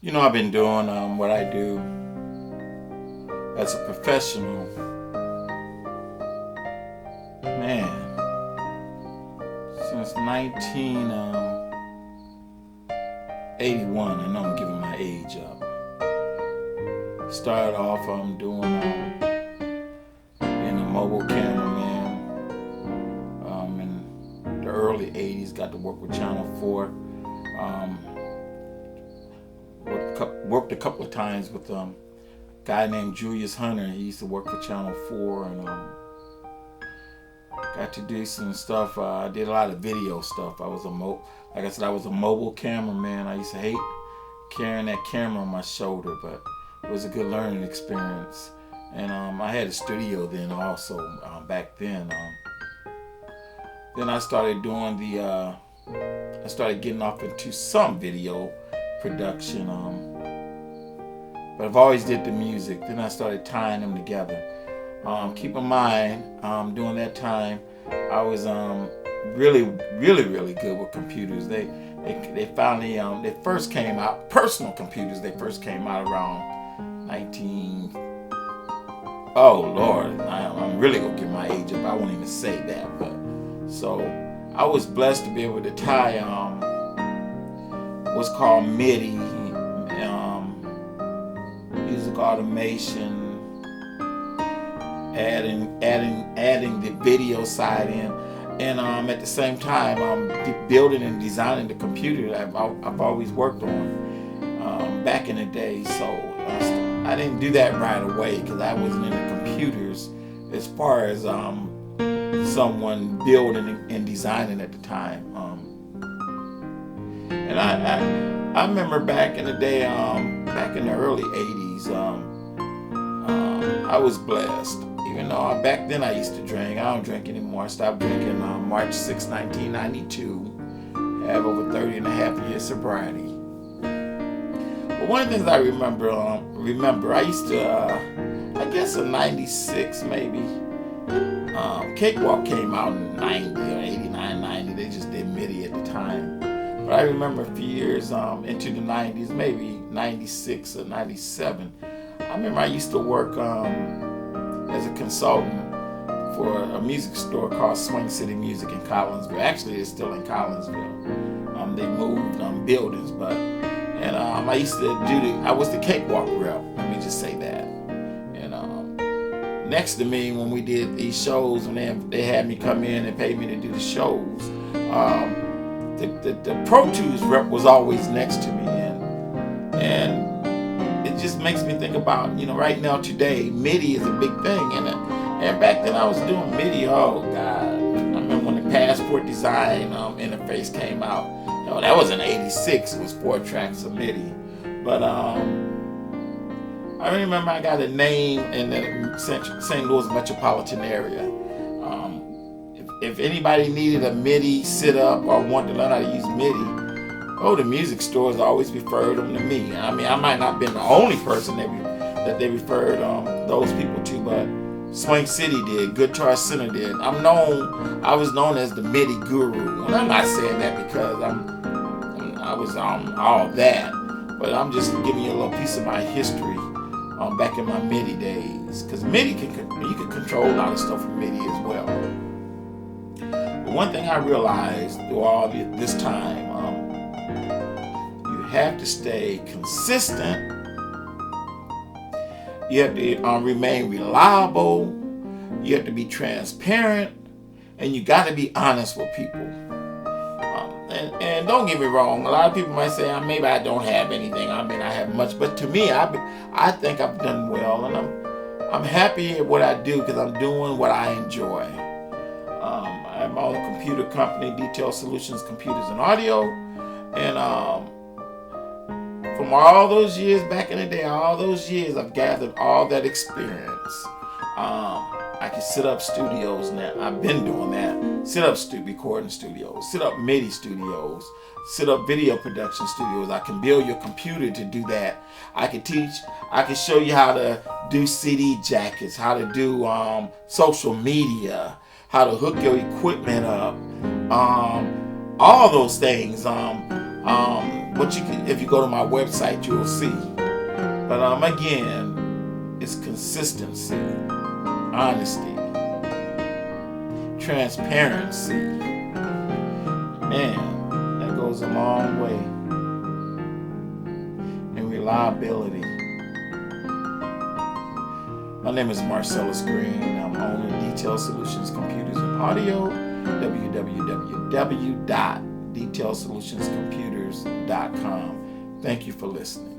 I've been doing what I do as a professional, man, since 1981, and I'm giving my age up. Started off doing being a mobile cameraman in the early 80s. Got to work with Channel 4. Worked a couple of times with a guy named Julius Hunter. He used to work for Channel 4, and got to do some stuff. I did a lot of video stuff. I was like I said, I was a mobile cameraman. I used to hate carrying that camera on my shoulder, but it was a good learning experience. And I had a studio then also back then. Then I started doing I started getting off into some video production. But I've always did the music. Then I started tying them together. Keep in mind, during that time, I was really good with computers. They finally they first came out, personal computers. They first came out around 19. Oh Lord, I'm really gonna give my age up. I won't even say that. But so I was blessed to be able to tie what's called MIDI. Music automation, adding the video side in, and at the same time building and designing the computer that I've always worked on back in the day. So I didn't do that right away because I wasn't into computers as far as someone building and designing at the time. And I remember back in the day, back in the early 80s, I was blessed. Even though back then I used to drink. I don't drink anymore. I stopped drinking March 6, 1992. I have over 30 and a half years sobriety. But one of the things I remember, I used to, I guess in 96 maybe, Cakewalk came out in 90 or 89, 90. They just did MIDI at the time. But I remember a few years into the 90s, maybe 96 or 97, I remember I used to work as a consultant for a music store called Swing City Music in Collinsville. Actually, it's still in Collinsville. They moved buildings, but I used to I was the Cakewalk rep. Let me just say that. And next to me, when we did these shows, when they had me come in and pay me to do the shows, the Pro Tools rep was always next to me, and it just makes me think about, right now today, MIDI is a big thing, and back then I was doing MIDI. Oh God, I remember when the Passport Design interface came out. That was in '86. It was 4 tracks of MIDI, but I remember I got a name in the St. Louis metropolitan area. If anybody needed a MIDI sit-up or wanted to learn how to use MIDI, the music stores always referred them to me. I mean, I might not have been the only person that they referred those people to, but Swing City did, Guitar Center did. I was known as the MIDI guru, and I'm not saying that because I was all that, but I'm just giving you a little piece of my history back in my MIDI days, because MIDI you can control a lot of stuff with MIDI as well. One thing I realized through all this time, you have to stay consistent. You have to remain reliable. You have to be transparent, and you got to be honest with people. And don't get me wrong. A lot of people might say, maybe I don't have anything. I have much, but to me, I think I've done well, and I'm happy at what I do because I'm doing what I enjoy. I have my own computer company, Detail Solutions Computers and Audio, and from all those years back in the day, all those years, I've gathered all that experience. I can set up studios now. I've been doing that. Set up recording studios, set up MIDI studios, set up video production studios. I can build your computer to do that. I can show you how to do CD jackets, how to do social media, how to hook your equipment up, all those things. But if you go to my website, you'll see. But again, it's consistency, honesty, transparency. Man, that goes a long way. And reliability. My name is Marcellus Green. I'm owner of Detail Solutions Computers and Audio. www.detailsolutionscomputers.com. Thank you for listening.